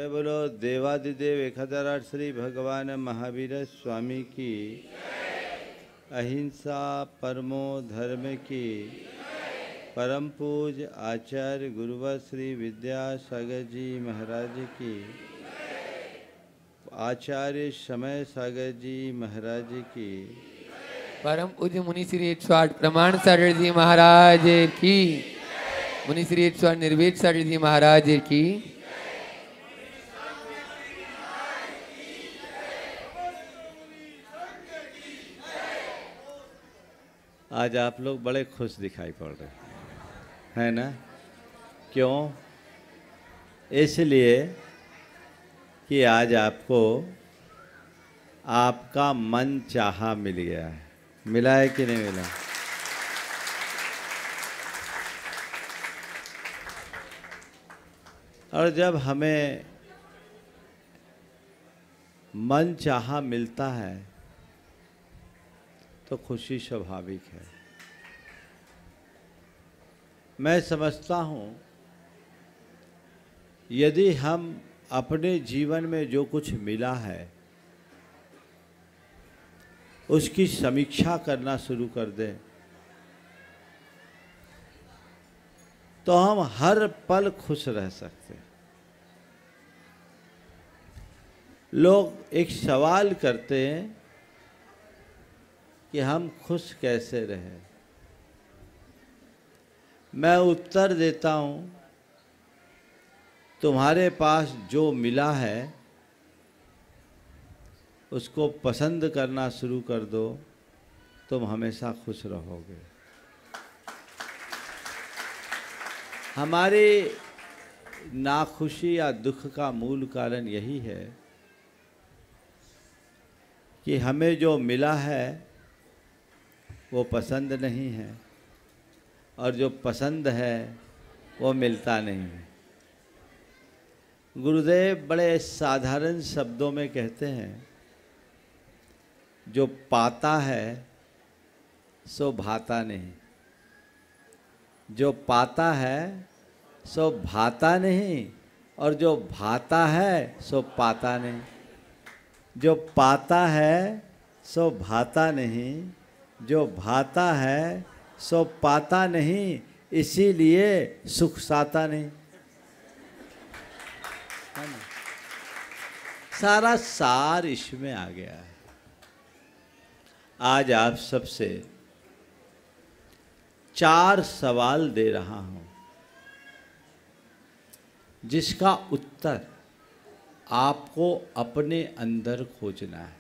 जय बोलो देवादिदेव 1008 श्री भगवान महावीर स्वामी की, अहिंसा परमो धर्म की, परम पूज आचार्य गुरुवर श्री विद्यासागर जी महाराज की, आचार्य समय सागर जी महाराज की, परम पूज्य मुनि श्री 108 प्रमाण सागर जी महाराज की, मुनि श्री 108 निर्वेद सागर जी महाराज की। आज आप लोग बड़े खुश दिखाई पड़ रहे हैं ना? क्यों? इसलिए कि आज आपको आपका मन चाहा मिल गया है। मिला है कि नहीं मिला? और जब हमें मन चाहा मिलता है तो खुशी स्वाभाविक है। मैं समझता हूँ यदि हम अपने जीवन में जो कुछ मिला है उसकी समीक्षा करना शुरू कर दें तो हम हर पल खुश रह सकते हैं। लोग एक सवाल करते हैं कि हम खुश कैसे रहें। मैं उत्तर देता हूँ, तुम्हारे पास जो मिला है उसको पसंद करना शुरू कर दो, तुम हमेशा खुश रहोगे। हमारी नाखुशी या दुख का मूल कारण यही है कि हमें जो मिला है वो पसंद नहीं है और जो पसंद है वो मिलता नहीं है। गुरुदेव बड़े साधारण शब्दों में कहते हैं, जो पाता है सो भाता नहीं, जो पाता है सो भाता नहीं, और जो भाता है सो पाता नहीं। जो पाता है सो भाता नहीं, जो भाता है सो पाता नहीं, इसीलिए सुख साता नहीं। सारा सार इसमें आ गया है। आज आप सबसे 4 सवाल दे रहा हूं जिसका उत्तर आपको अपने अंदर खोजना है।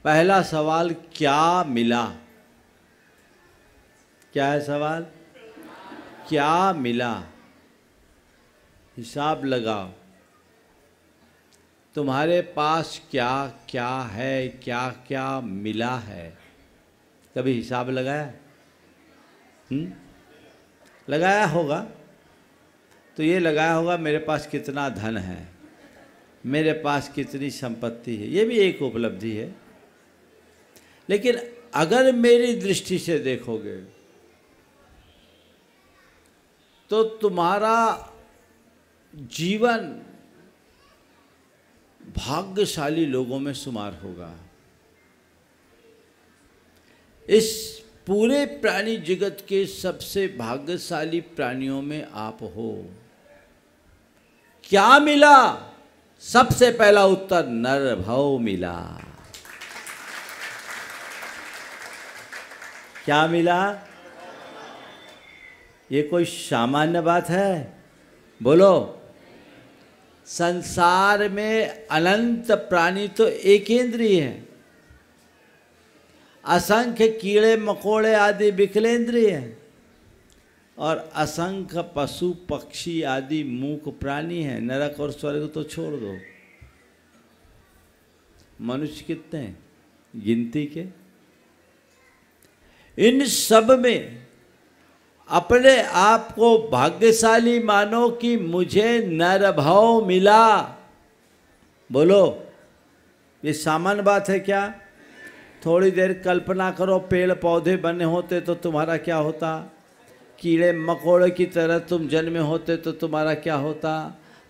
पहला सवाल, क्या मिला? क्या है सवाल? क्या मिला? हिसाब लगाओ, तुम्हारे पास क्या क्या है, क्या क्या मिला है। कभी हिसाब लगाया? लगाया होगा तो ये लगाया होगा, मेरे पास कितना धन है, मेरे पास कितनी संपत्ति है, ये भी एक उपलब्धि है। लेकिन अगर मेरी दृष्टि से देखोगे तो तुम्हारा जीवन भाग्यशाली लोगों में शुमार होगा। इस पूरे प्राणी जगत के सबसे भाग्यशाली प्राणियों में आप हो। क्या मिला? सबसे पहला उत्तर, नर भव मिला। क्या मिला? ये कोई सामान्य बात है? बोलो। संसार में अनंत प्राणी तो एकेंद्रीय हैं, असंख्य कीड़े मकोड़े आदि विकलेंद्रीय हैं, और असंख्य पशु पक्षी आदि मूक प्राणी हैं। नरक और स्वर्ग तो छोड़ दो, मनुष्य कितने हैं गिनती के? इन सब में अपने आप को भाग्यशाली मानो कि मुझे नर भव मिला। बोलो, ये सामान्य बात है क्या? थोड़ी देर कल्पना करो, पेड़ पौधे बने होते तो तुम्हारा क्या होता? कीड़े मकोड़े की तरह तुम जन्मे होते तो तुम्हारा क्या होता?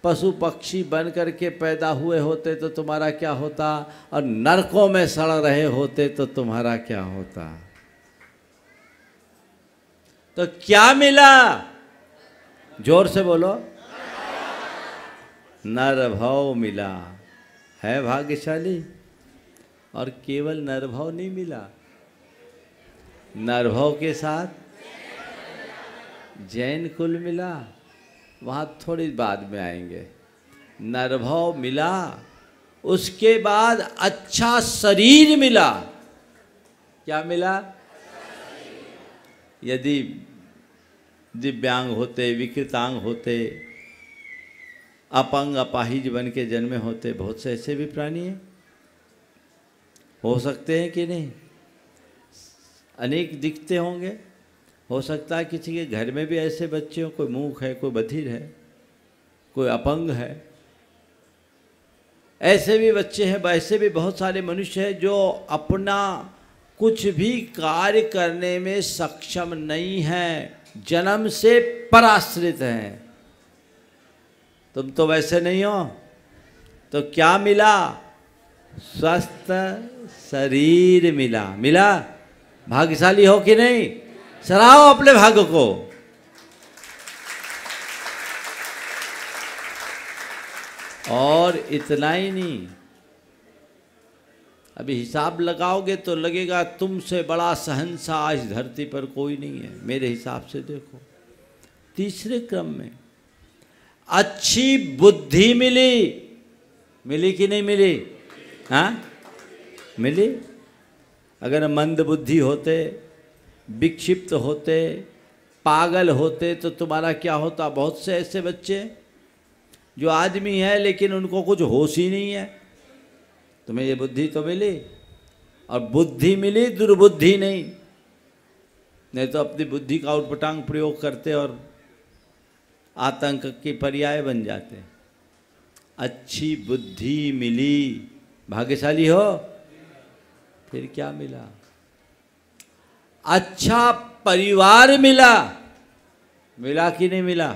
पशु पक्षी बन करके पैदा हुए होते तो तुम्हारा क्या होता, और नरकों में सड़ रहे होते तो तुम्हारा क्या होता। तो क्या मिला, जोर से बोलो, नरभव मिला। है भाग्यशाली। और केवल नरभव नहीं मिला, नरभव के साथ जैन कुल मिला। वहाँ थोड़ी बाद में आएंगे। नरभव मिला, उसके बाद अच्छा शरीर मिला। क्या मिला? यदि दिव्यांग होते, विकृतांग होते, अपंग अपाहिज बन के जन्मे होते, बहुत से ऐसे भी प्राणी हैं, हो सकते हैं कि नहीं, अनेक दिखते होंगे। हो सकता है किसी के घर में भी ऐसे बच्चे हो, कोई मूक है, कोई बधिर है, कोई अपंग है, ऐसे भी बच्चे हैं। वैसे भी बहुत सारे मनुष्य हैं जो अपना कुछ भी कार्य करने में सक्षम नहीं हैं, जन्म से पराश्रित हैं। तुम तो वैसे नहीं हो। तो क्या मिला? स्वस्थ शरीर मिला। मिला? भाग्यशाली हो कि नहीं? सराहो अपने भाग्य को। और इतना ही नहीं, अभी हिसाब लगाओगे तो लगेगा तुमसे बड़ा शहंशाह इस धरती पर कोई नहीं है। मेरे हिसाब से देखो, तीसरे क्रम में अच्छी बुद्धि मिली। मिली कि नहीं मिली? हाँ, मिली। अगर मंद बुद्धि होते, विक्षिप्त होते, पागल होते तो तुम्हारा क्या होता? बहुत से ऐसे बच्चे जो आदमी है लेकिन उनको कुछ होश ही नहीं है। तुम्हें ये बुद्धि तो मिली, और बुद्धि मिली, दुर्बुद्धि नहीं। नहीं तो अपनी बुद्धि का उटपटांग प्रयोग करते और आतंक की पर्याय बन जाते। अच्छी बुद्धि मिली, भाग्यशाली हो। फिर क्या मिला? अच्छा परिवार मिला। मिला कि नहीं मिला?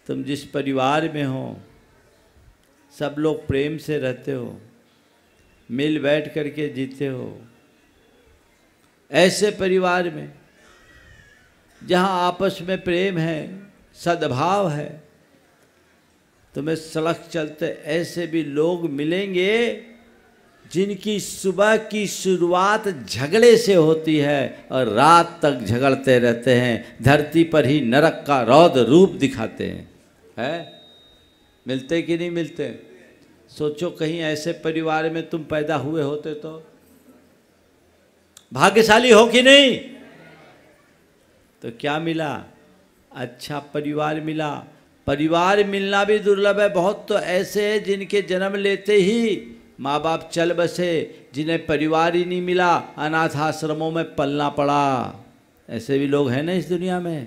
तुम जिस परिवार में हो, सब लोग प्रेम से रहते हो, मिल बैठ करके जीते हो, ऐसे परिवार में जहाँ आपस में प्रेम है, सद्भाव है, तुम्हें सड़क चलते ऐसे भी लोग मिलेंगे जिनकी सुबह की शुरुआत झगड़े से होती है और रात तक झगड़ते रहते हैं, धरती पर ही नरक का रौद्र रूप दिखाते हैं। है? मिलते कि नहीं मिलते? सोचो कहीं ऐसे परिवार में तुम पैदा हुए होते तो भाग्यशाली हो कि नहीं? तो क्या मिला? अच्छा परिवार मिला। परिवार मिलना भी दुर्लभ है। बहुत तो ऐसे हैं जिनके जन्म लेते ही माँ बाप चल बसे, जिन्हें परिवार ही नहीं मिला, अनाथ आश्रमों में पलना पड़ा। ऐसे भी लोग हैं ना इस दुनिया में।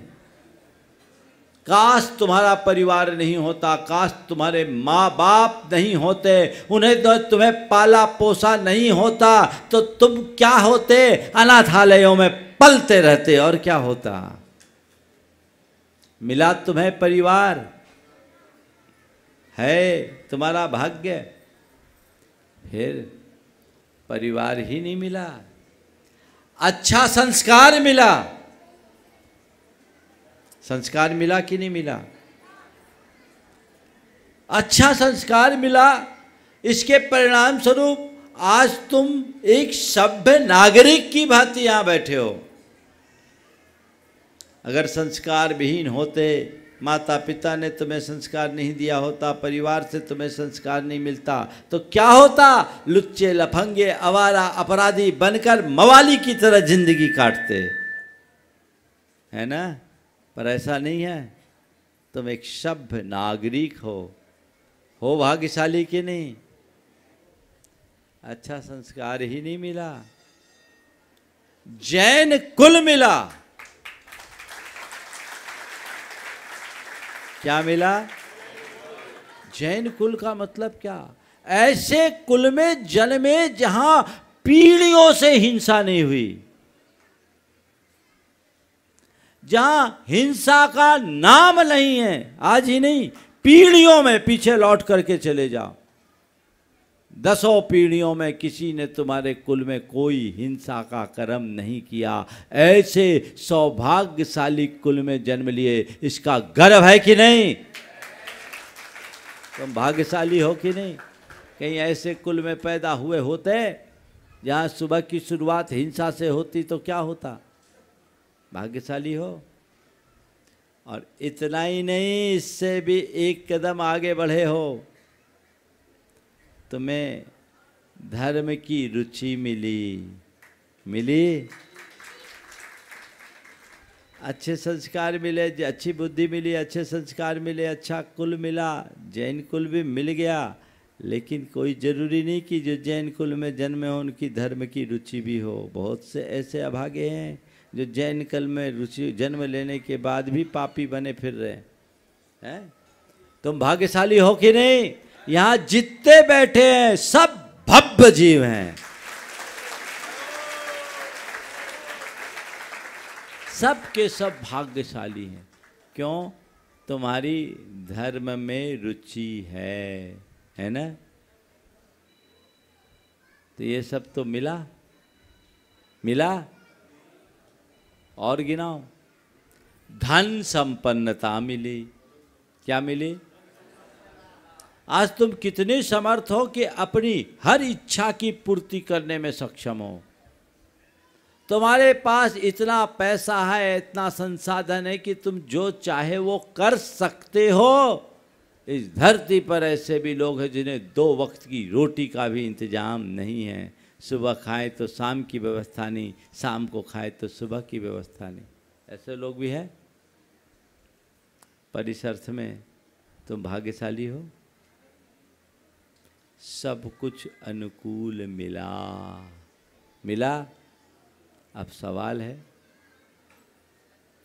काश तुम्हारा परिवार नहीं होता, काश तुम्हारे माँ बाप नहीं होते, उन्हें तो तुम्हें पाला पोसा नहीं होता, तो तुम क्या होते? अनाथालयों में पलते रहते। और क्या होता? मिला तुम्हें परिवार, है तुम्हारा भाग्य। फिर परिवार ही नहीं मिला, अच्छा संस्कार मिला। संस्कार मिला कि नहीं मिला? अच्छा संस्कार मिला। इसके परिणाम स्वरूप आज तुम एक सभ्य नागरिक की भांति यहां बैठे हो। अगर संस्कार विहीन होते, माता पिता ने तुम्हें संस्कार नहीं दिया होता, परिवार से तुम्हें संस्कार नहीं मिलता, तो क्या होता? लुच्चे लफंगे आवारा अपराधी बनकर मवाली की तरह जिंदगी काटते, है ना? पर ऐसा नहीं है। तुम एक सभ्य नागरिक हो भाग्यशाली कि नहीं? अच्छा संस्कार ही नहीं मिला, जैन कुल मिला। क्या मिला? जैन कुल का मतलब क्या? ऐसे कुल में जन्मे जहां पीढ़ियों से हिंसा नहीं हुई, जहां हिंसा का नाम नहीं है। आज ही नहीं, पीढ़ियों में पीछे लौट करके चले जाओ, 10 पीढ़ियों में किसी ने तुम्हारे कुल में कोई हिंसा का कर्म नहीं किया। ऐसे सौभाग्यशाली कुल में जन्म लिए, इसका गर्व है कि नहीं? तुम भाग्यशाली हो कि नहीं? कहीं ऐसे कुल में पैदा हुए होते जहाँ सुबह की शुरुआत हिंसा से होती तो क्या होता? भाग्यशाली हो। और इतना ही नहीं, इससे भी एक कदम आगे बढ़े हो। तुम्हें धर्म की रुचि मिली, अच्छे संस्कार मिले, अच्छी बुद्धि मिली, अच्छे संस्कार मिले, अच्छा कुल मिला, जैन कुल भी मिल गया। लेकिन कोई ज़रूरी नहीं कि जो जैन कुल में जन्मे हो उनकी धर्म की रुचि भी हो। बहुत से ऐसे अभागे हैं जो जैन कुल में रुचि जन्म लेने के बाद भी पापी बने फिर रहे हैं। तुम भाग्यशाली हो कि नहीं? यहाँ जितने बैठे हैं सब भव्य जीव हैं, सब के सब भाग्यशाली हैं। क्यों? तुम्हारी धर्म में रुचि है ना? तो ये सब तो मिला। और गिनाओ। धन संपन्नता मिली। क्या मिली? आज तुम कितने समर्थ हो कि अपनी हर इच्छा की पूर्ति करने में सक्षम हो। तुम्हारे पास इतना पैसा है, इतना संसाधन है कि तुम जो चाहे वो कर सकते हो। इस धरती पर ऐसे भी लोग हैं जिन्हें 2 वक्त की रोटी का भी इंतजाम नहीं है। सुबह खाए तो शाम की व्यवस्था नहीं, शाम को खाए तो सुबह की व्यवस्था नहीं। ऐसे लोग भी हैं। पर इस अर्थ में तुम भाग्यशाली हो, सब कुछ अनुकूल मिला। अब सवाल है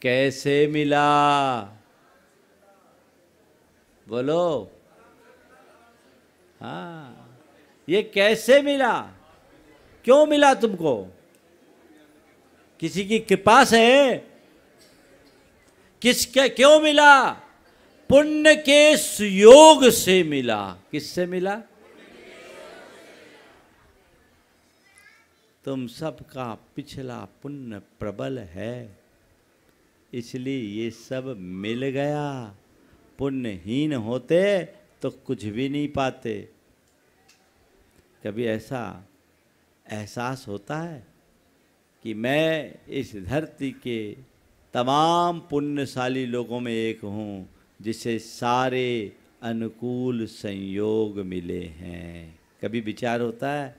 कैसे मिला? बोलो। हाँ, ये कैसे मिला? क्यों मिला तुमको? किसी की कृपा से? किसके क्यों मिला? पुण्य के सुयोग से मिला। किससे मिला? तुम सबका पिछला पुण्य प्रबल है, इसलिए ये सब मिल गया। पुण्यहीन होते तो कुछ भी नहीं पाते। कभी ऐसा एहसास होता है कि मैं इस धरती के तमाम पुण्यशाली लोगों में एक हूँ जिसे सारे अनुकूल संयोग मिले हैं। कभी विचार होता है?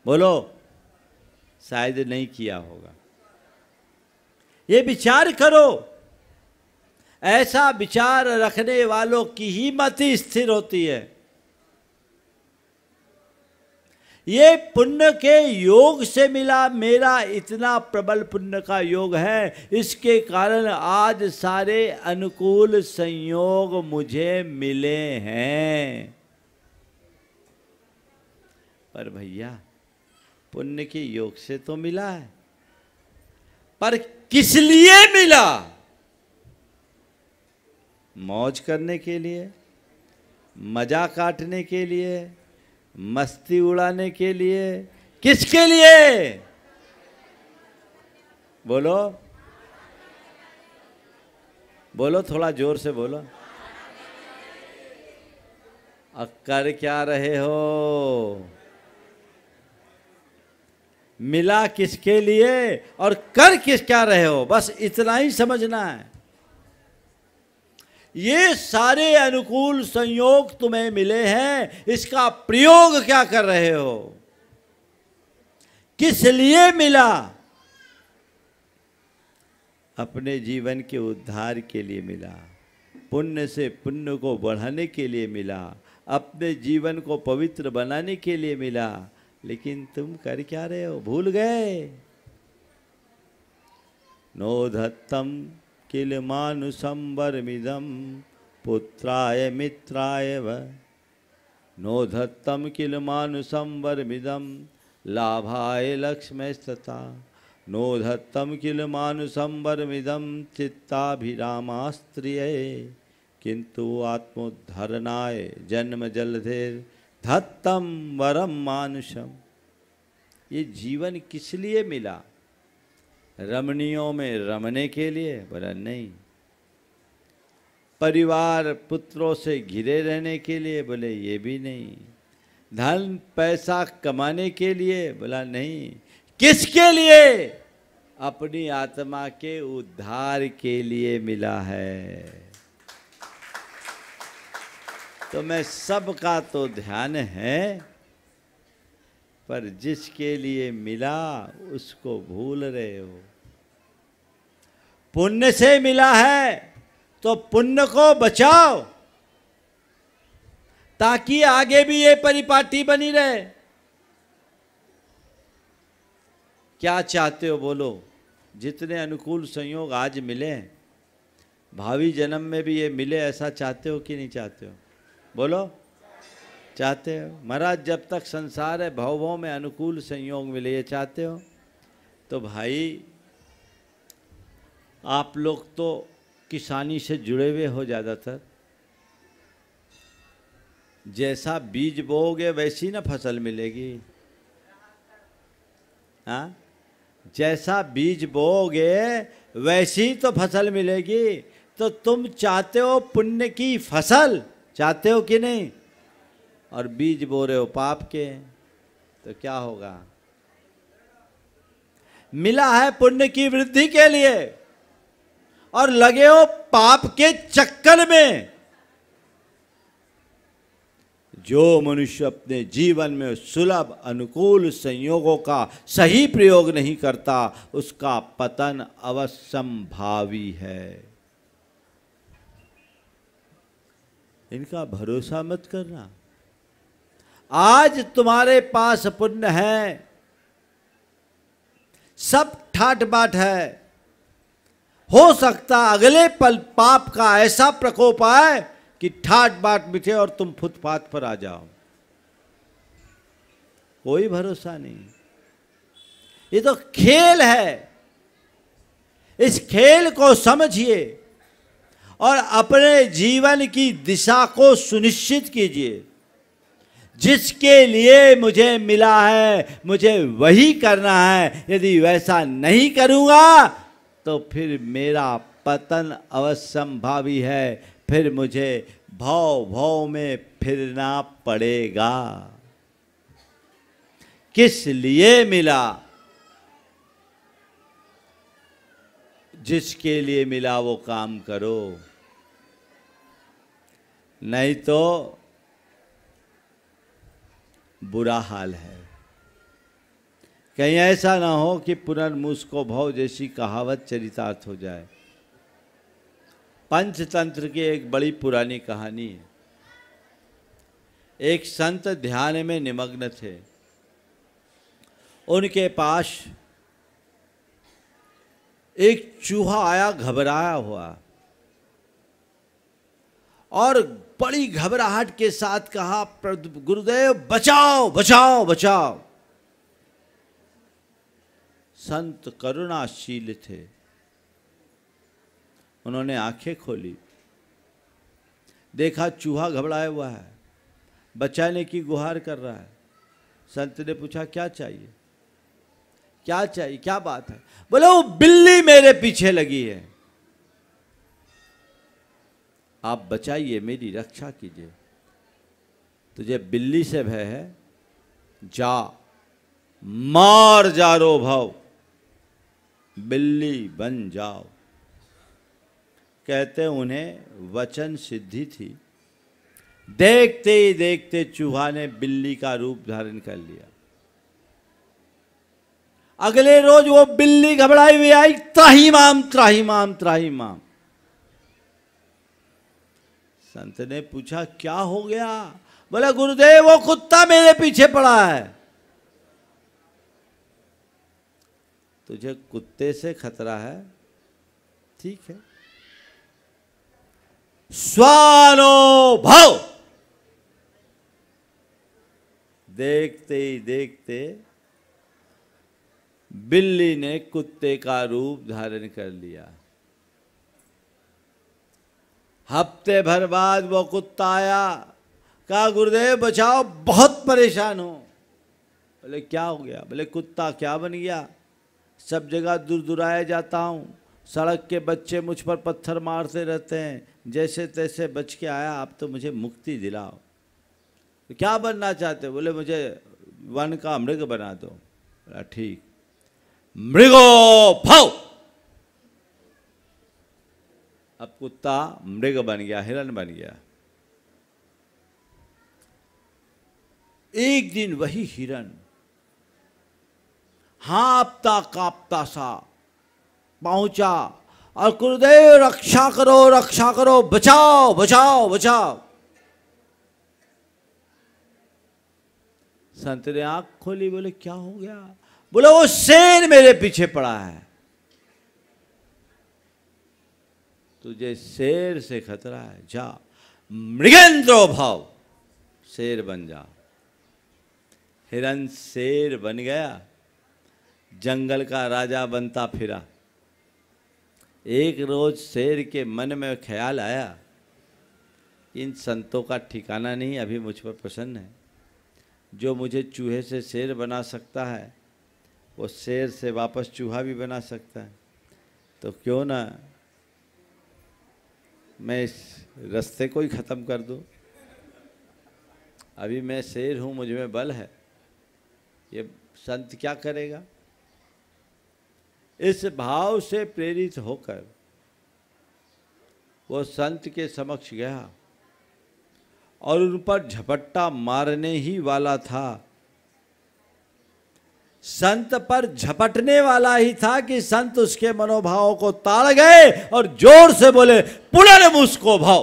बोलो। शायद नहीं किया होगा। ये विचार करो। ऐसा विचार रखने वालों की ही मति स्थिर होती है। ये पुण्य के योग से मिला। मेरा इतना प्रबल पुण्य का योग है, इसके कारण आज सारे अनुकूल संयोग मुझे मिले हैं। पर भैया, पुण्य के योग से तो मिला है, पर किस लिए मिला? मौज करने के लिए, मजा काटने के लिए, मस्ती उड़ाने के लिए? किसके लिए? बोलो बोलो, थोड़ा जोर से बोलो। अब कर क्या रहे हो? मिला किसके लिए और कर किस क्या रहे हो? बस इतना ही समझना है। ये सारे अनुकूल संयोग तुम्हें मिले हैं, इसका प्रयोग क्या कर रहे हो? किस लिए मिला? अपने जीवन के उद्धार के लिए मिला, पुण्य से पुण्य को बढ़ाने के लिए मिला, अपने जीवन को पवित्र बनाने के लिए मिला। लेकिन तुम कर क्या रहे हो? भूल गए। नोधत्तम किल मानुसंबरमिदं पुत्राय मित्राय व नोधत्तम किल मानुसंबरमिदं लाभाय लक्ष्मीस्तथा नोधत्तम किल मानुसंबरमिदं चित्ताभिरामास्त्रिये किंतु आत्मोद्धरणाय जन्म जलधेर धत्तम वरम मानुषम। ये जीवन किस लिए मिला? रमणियों में रमने के लिए? बोला नहीं। परिवार पुत्रों से घिरे रहने के लिए? बोले ये भी नहीं। धन पैसा कमाने के लिए? बोला नहीं। किसके लिए? अपनी आत्मा के उद्धार के लिए मिला है। तो मैं सबका तो ध्यान है, पर जिसके लिए मिला उसको भूल रहे हो। पुण्य से मिला है तो पुण्य को बचाओ, ताकि आगे भी ये परिपाटी बनी रहे। क्या चाहते हो बोलो? जितने अनुकूल संयोग आज मिले, भावी जन्म में भी ये मिले, ऐसा चाहते हो कि नहीं चाहते हो? बोलो, चाहते हो? महाराज जब तक संसार है, भव भव में अनुकूल संयोग मिले, ये चाहते हो? तो भाई आप लोग तो किसानी से जुड़े हुए हो ज़्यादातर। जैसा बीज बोओगे वैसी ना फसल मिलेगी। हाँ, जैसा बीज बोओगे वैसी तो फसल मिलेगी। तो तुम चाहते हो पुण्य की फसल, चाहते हो कि नहीं? और बीज बो रहे हो पाप के, तो क्या होगा? मिला है पुण्य की वृद्धि के लिए और लगे हो पाप के चक्कर में। जो मनुष्य अपने जीवन में सुलभ अनुकूल संयोगों का सही प्रयोग नहीं करता, उसका पतन अवश्यंभावी है। इनका भरोसा मत करना। आज तुम्हारे पास पुण्य है, सब ठाट बाट है, हो सकता अगले पल पाप का ऐसा प्रकोप आए कि ठाट बाट मिटे और तुम फुटपाथ पर आ जाओ। कोई भरोसा नहीं। ये तो खेल है। इस खेल को समझिए और अपने जीवन की दिशा को सुनिश्चित कीजिए। जिसके लिए मुझे मिला है मुझे वही करना है। यदि वैसा नहीं करूंगा तो फिर मेरा पतन अवश्यंभावी है। फिर मुझे भव भव में फिरना पड़ेगा। किस लिए मिला? जिसके लिए मिला वो काम करो, नहीं तो बुरा हाल है। कहीं ऐसा ना हो कि पुनर्मुस्को भव जैसी कहावत चरितार्थ हो जाए। पंचतंत्र की एक बड़ी पुरानी कहानी है। एक संत ध्यान में निमग्न थे। उनके पास एक चूहा आया घबराया हुआ और बड़ी घबराहट के साथ कहा, गुरुदेव बचाओ बचाओ बचाओ। संत करुणाशील थे। उन्होंने आंखें खोली, देखा चूहा घबराया हुआ है, बचाने की गुहार कर रहा है। संत ने पूछा क्या चाहिए, क्या चाहिए, क्या बात है? बोले वो बिल्ली मेरे पीछे लगी है, आप बचाइए, मेरी रक्षा कीजिए। तुझे बिल्ली से भय है, जा मार जारो भव, बिल्ली बन जाओ। कहते उन्हें वचन सिद्धि थी। देखते ही देखते चूहा ने बिल्ली का रूप धारण कर लिया। अगले रोज वो बिल्ली घबराई हुई आई, त्राहिमाम त्राहिमाम त्राहिमाम। संत ने पूछा क्या हो गया? बोला गुरुदेव वो कुत्ता मेरे पीछे पड़ा है। तुझे कुत्ते से खतरा है, ठीक है, स्वानुभव। देखते ही देखते बिल्ली ने कुत्ते का रूप धारण कर लिया। हफ्ते भर बाद वो कुत्ता आया, कहा गुरुदेव बचाओ, बहुत परेशान हूँ। बोले क्या हो गया? बोले कुत्ता क्या बन गया, सब जगह दूर दुराया जाता हूँ, सड़क के बच्चे मुझ पर पत्थर मारते रहते हैं, जैसे तैसे बच के आया, आप तो मुझे मुक्ति दिलाओ। तो क्या बनना चाहते हो? बोले मुझे वन का मृग बना दो। बोला ठीक, मृगो भव। अब कुत्ता मृग बन गया, हिरण बन गया। एक दिन वही हिरण हाँफता कांपता सा पहुंचा और गुरुदेव रक्षा करो, बचाओ बचाओ बचाओ। संत ने आंख खोली, बोले क्या हो गया? बोले वो शेर मेरे पीछे पड़ा है। तुझे शेर से खतरा है, जा मृगेंद्रो भव, शेर बन जा। हिरण शेर बन गया, जंगल का राजा बनता फिरा। एक रोज शेर के मन में ख्याल आया, इन संतों का ठिकाना नहीं अभी मुझ पर प्रसन्न है। जो मुझे चूहे से शेर बना सकता है, वो शेर से वापस चूहा भी बना सकता है। तो क्यों ना मैं इस रास्ते को ही ख़त्म कर दूं। अभी मैं शेर हूँ, मुझ में बल है, ये संत क्या करेगा? इस भाव से प्रेरित होकर वो संत के समक्ष गया और उन पर झपट्टा मारने ही वाला था। संत पर झपटने वाला ही था कि संत उसके मनोभावों को ताड़ गए और जोर से बोले पुनर्मुस्को भव,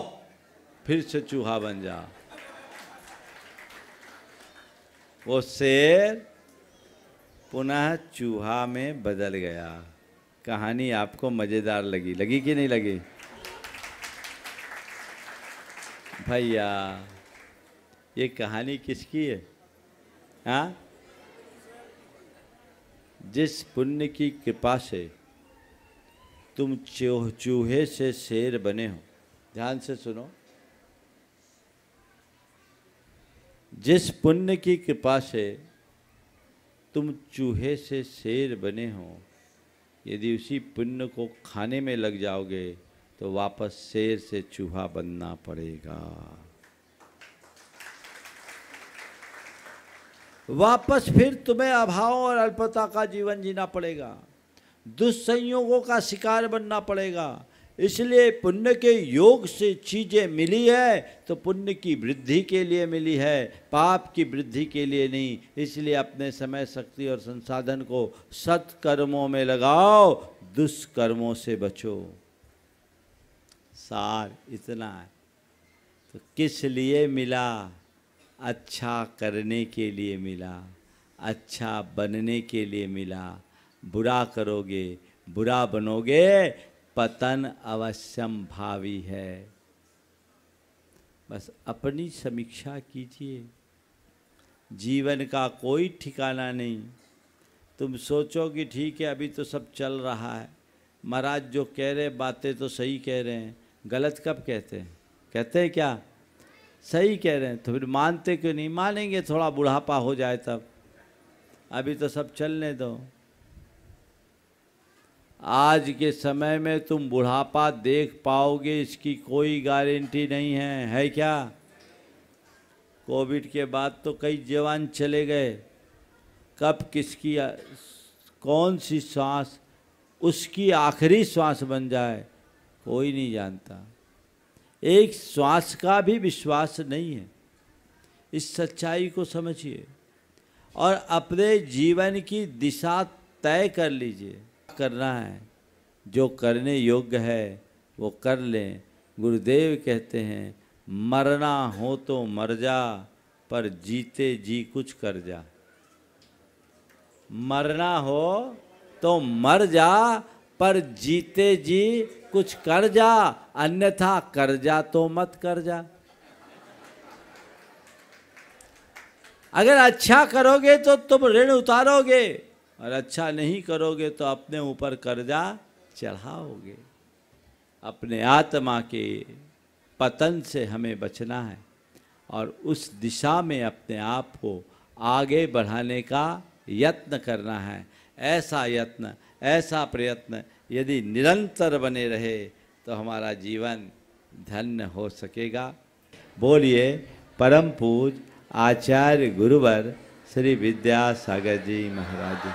फिर से चूहा बन जा। वो शेर पुनः चूहा में बदल गया। कहानी आपको मजेदार लगी कि नहीं लगी? भैया ये कहानी किसकी है? हाँ, जिस पुण्य की कृपा से तुम चूहे से शेर बने हो, ध्यान से सुनो, जिस पुण्य की कृपा से तुम चूहे से शेर बने हो, यदि उसी पुण्य को खाने में लग जाओगे तो वापस शेर से चूहा बनना पड़ेगा। वापस फिर तुम्हें अभाव और अल्पता का जीवन जीना पड़ेगा, दुस्संयोगों का शिकार बनना पड़ेगा। इसलिए पुण्य के योग से चीज़ें मिली है तो पुण्य की वृद्धि के लिए मिली है, पाप की वृद्धि के लिए नहीं। इसलिए अपने समय, शक्ति और संसाधन को सत्कर्मों में लगाओ, दुष्कर्मों से बचो। सार इतना है। तो किस लिए मिला? अच्छा करने के लिए मिला, अच्छा बनने के लिए मिला। बुरा करोगे, बुरा बनोगे, पतन अवश्यम भावी है। बस अपनी समीक्षा कीजिए। जीवन का कोई ठिकाना नहीं। तुम सोचो कि ठीक है अभी तो सब चल रहा है, महाराज जो कह रहे बातें तो सही कह रहे हैं, गलत कब कहते हैं? कहते हैं क्या? सही कह रहे हैं, तो फिर मानते क्यों नहीं? मानेंगे थोड़ा बुढ़ापा हो जाए तब, अभी तो सब चलने दो। आज के समय में तुम बुढ़ापा देख पाओगे इसकी कोई गारंटी नहीं है क्या? कोविड के बाद तो कई जवान चले गए, कब किसकी कौन सी सांस उसकी आखिरी सांस बन जाए कोई नहीं जानता। एक श्वास का भी विश्वास नहीं है। इस सच्चाई को समझिए और अपने जीवन की दिशा तय कर लीजिए। करना है, जो करने योग्य है वो कर लें। गुरुदेव कहते हैं मरना हो तो मर जा, पर जीते जी कुछ कर जा। मरना हो तो मर जा, पर जीते जी कुछ कर जा, अन्यथा कर जा तो मत कर जा। अगर अच्छा करोगे तो तुम ऋण उतारोगे और अच्छा नहीं करोगे तो अपने ऊपर कर्जा चढ़ाओगे। अपने आत्मा के पतन से हमें बचना है और उस दिशा में अपने आप को आगे बढ़ाने का यत्न करना है। ऐसा यत्न, ऐसा प्रयत्न यदि निरंतर बने रहे तो हमारा जीवन धन्य हो सकेगा। बोलिए परम पूज आचार्य गुरुवर श्री विद्यासागर जी महाराज।